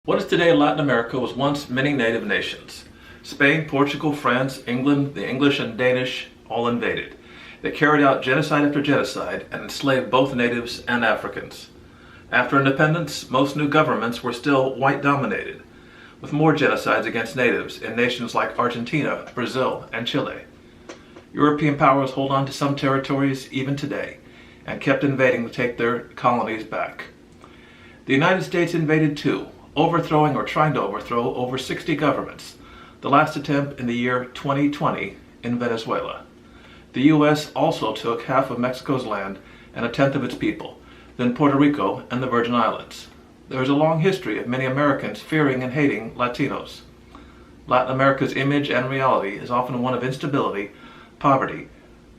What is today Latin America was once many native nations. Spain, Portugal, France, England, the English and Danish all invaded. They carried out genocide after genocide and enslaved both natives and Africans. After independence, most new governments were still white-dominated, with more genocides against natives in nations like Argentina, Brazil, and Chile. European powers hold on to some territories even today, and kept invading to take their colonies back. The United States invaded too, overthrowing or trying to overthrow over 60 governments, the last attempt in the year 2020 in Venezuela. The U.S. also took half of Mexico's land and a tenth of its people, then Puerto Rico and the Virgin Islands. There is a long history of many Americans fearing and hating Latinos. Latin America's image and reality is often one of instability, poverty,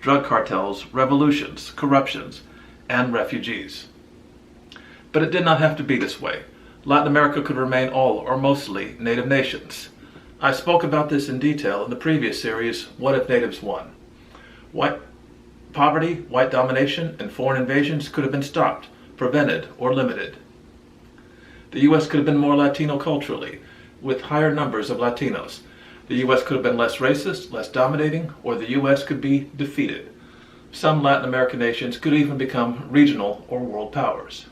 drug cartels, revolutions, corruptions, and refugees. But it did not have to be this way. Latin America could remain all or mostly native nations. I spoke about this in detail in the previous series, What If Natives Won? White poverty, white domination, and foreign invasions could have been stopped, prevented, or limited. The U.S. could have been more Latino culturally, with higher numbers of Latinos. The U.S. could have been less racist, less dominating, or the U.S. could be defeated. Some Latin American nations could even become regional or world powers.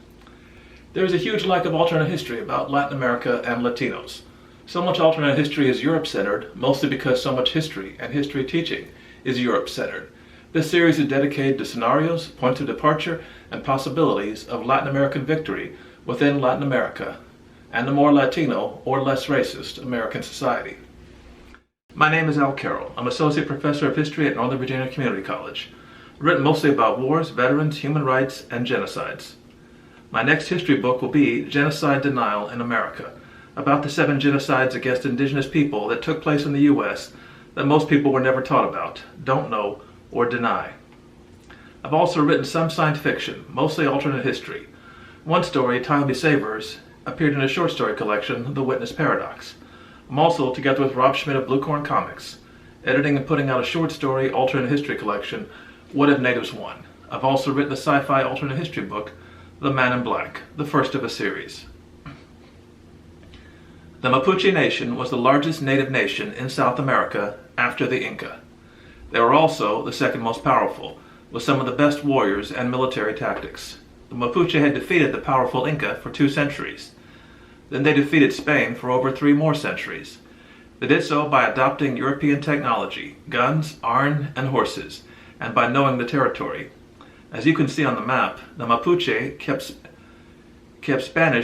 There is a huge lack of alternate history about Latin America and Latinos. So much alternate history is Europe-centered, mostly because so much history and history teaching is Europe-centered. This series is dedicated to scenarios, points of departure, and possibilities of Latin American victory within Latin America and the more Latino or less racist American society. My name is Carroll. I'm Associate Professor of History at Northern Virginia Community College. I've written mostly about wars, veterans, human rights, and genocides. My next history book will be Genocide Denial in America, about the 7 genocides against indigenous people that took place in the U.S. that most people were never taught about, don't know, or deny. I've also written some science fiction, mostly alternate history. One story, Time Be Savers, appeared in a short story collection, The Witness Paradox. I'm also, together with Rob Schmidt of Bluecorn Comics, editing and putting out a short story alternate history collection, What If Natives Won? I've also written a sci-fi alternate history book, The Man in Black, the first of a series. The Mapuche Nation was the largest native nation in South America after the Inca. They were also the second most powerful, with some of the best warriors and military tactics. The Mapuche had defeated the powerful Inca for 2 centuries. Then they defeated Spain for over 3 more centuries. They did so by adopting European technology, guns, iron, and horses, and by knowing the territory. As you can see on the map, the Mapuche kept Spain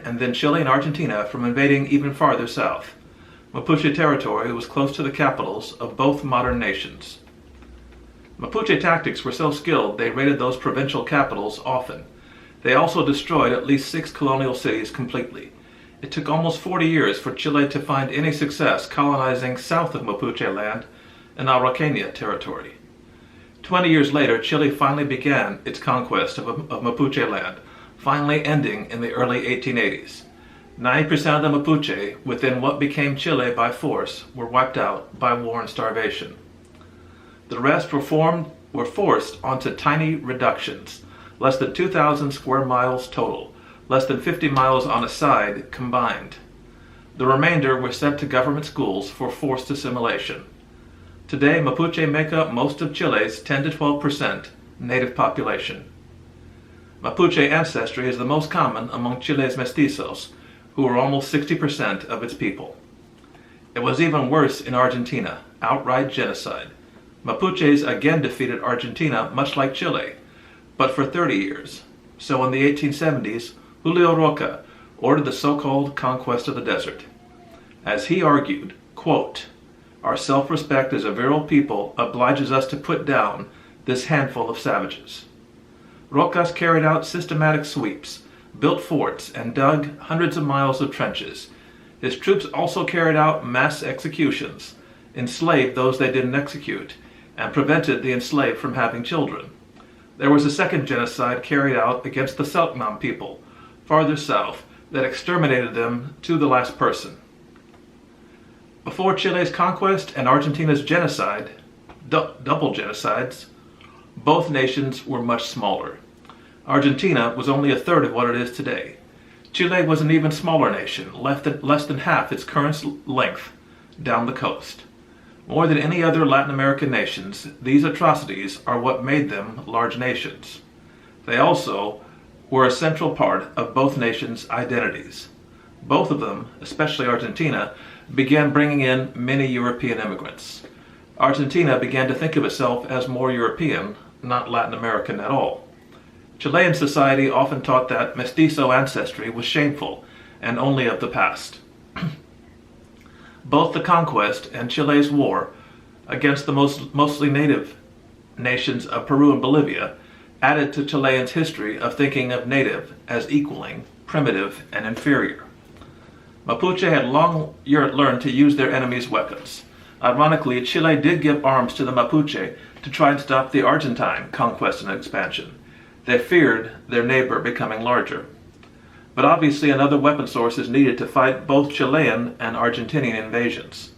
and then Chile and Argentina from invading even farther south. Mapuche territory was close to the capitals of both modern nations. Mapuche tactics were so skilled they raided those provincial capitals often. They also destroyed at least 6 colonial cities completely. It took almost 40 years for Chile to find any success colonizing south of Mapuche land in Araucania territory. 20 years later, Chile finally began its conquest of Mapuche land, finally ending in the early 1880s. 90% of the Mapuche within what became Chile by force were wiped out by war and starvation. The rest were forced onto tiny reductions, less than 2,000 square miles total, less than 50 miles on a side combined. The remainder were sent to government schools for forced assimilation. Today, Mapuche make up most of Chile's 10 to 12% native population. Mapuche ancestry is the most common among Chile's mestizos, who are almost 60% of its people. It was even worse in Argentina, outright genocide. Mapuches again defeated Argentina much like Chile, but for 30 years. So in the 1870s, Julio Roca ordered the so-called conquest of the desert. As he argued, quote, "Our self-respect as a virile people obliges us to put down this handful of savages." Rocas carried out systematic sweeps, built forts, and dug hundreds of miles of trenches. His troops also carried out mass executions, enslaved those they didn't execute, and prevented the enslaved from having children. There was a second genocide carried out against the Selknam people, farther south, that exterminated them to the last person. Before Chile's conquest and Argentina's genocide, double genocides, both nations were much smaller. Argentina was only a third of what it is today. Chile was an even smaller nation, less than half its current length down the coast. More than any other Latin American nations, these atrocities are what made them large nations. They also were a central part of both nations' identities. Both of them, especially Argentina, began bringing in many European immigrants. Argentina began to think of itself as more European, not Latin American at all. Chilean society often taught that mestizo ancestry was shameful and only of the past. Both the conquest and Chile's war against the mostly native nations of Peru and Bolivia added to Chileans' history of thinking of native as equaling, primitive, and inferior. Mapuche had long learned to use their enemies' weapons. Ironically, Chile did give arms to the Mapuche to try and stop the Argentine conquest and expansion. They feared their neighbor becoming larger. But obviously another weapon source is needed to fight both Chilean and Argentinian invasions.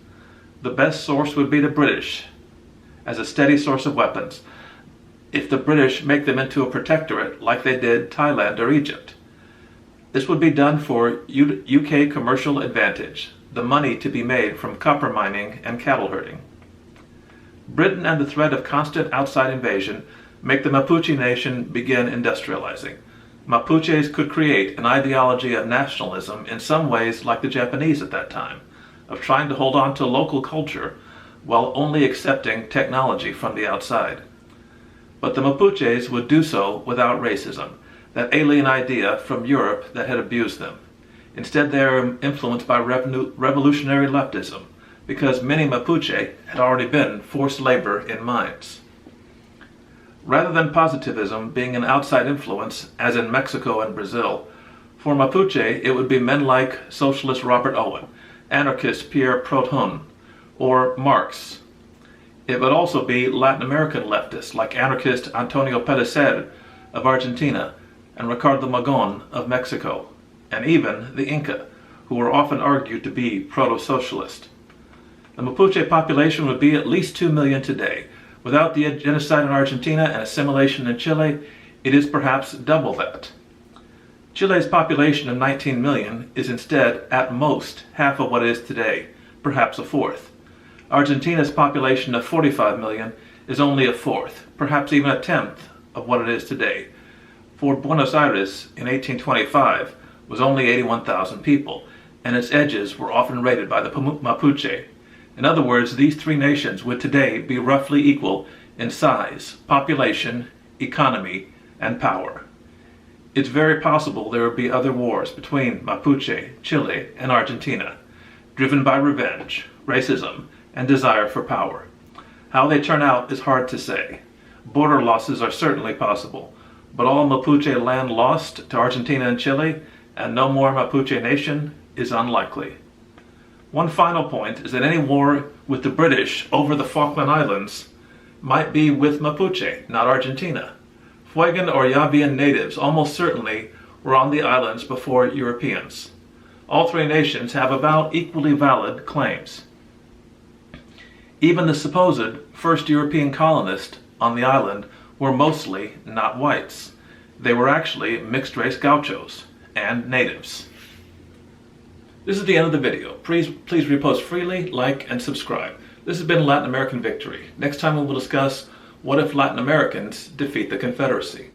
The best source would be the British, as a steady source of weapons, if the British make them into a protectorate like they did Thailand or Egypt. This would be done for UK commercial advantage, the money to be made from copper mining and cattle herding. Britain and the threat of constant outside invasion make the Mapuche nation begin industrializing. Mapuches could create an ideology of nationalism in some ways like the Japanese at that time, of trying to hold on to local culture while only accepting technology from the outside. But the Mapuches would do so without racism, that alien idea from Europe that had abused them. Instead, they are influenced by revolutionary leftism, because many Mapuche had already been forced labor in mines. Rather than positivism being an outside influence, as in Mexico and Brazil, for Mapuche it would be men like socialist Robert Owen, anarchist Pierre Proudhon, or Marx. It would also be Latin American leftists like anarchist Antonio Pellicer of Argentina and Ricardo Magon of Mexico, and even the Inca, who were often argued to be proto-socialist. The Mapuche population would be at least 2 million today. Without the genocide in Argentina and assimilation in Chile, it is perhaps double that. Chile's population of 19 million is instead at most half of what it is today, perhaps a fourth. Argentina's population of 45 million is only a fourth, perhaps even a tenth of what it is today. For Buenos Aires in 1825 was only 81,000 people, and its edges were often raided by the Mapuche. In other words, these three nations would today be roughly equal in size, population, economy, and power. It's very possible there would be other wars between Mapuche, Chile, and Argentina, driven by revenge, racism, and desire for power. How they turn out is hard to say. Border losses are certainly possible, but all Mapuche land lost to Argentina and Chile, and no more Mapuche nation, is unlikely. One final point is that any war with the British over the Falkland Islands might be with Mapuche, not Argentina. Fuegan or Yavian natives almost certainly were on the islands before Europeans. All three nations have about equally valid claims. Even the supposed first European colonists on the island were mostly not whites. They were actually mixed-race gauchos and natives. This is the end of the video. Please repost freely, like, and subscribe. This has been Latin American Victory. Next time we will discuss what if Latin Americans defeat the Confederacy.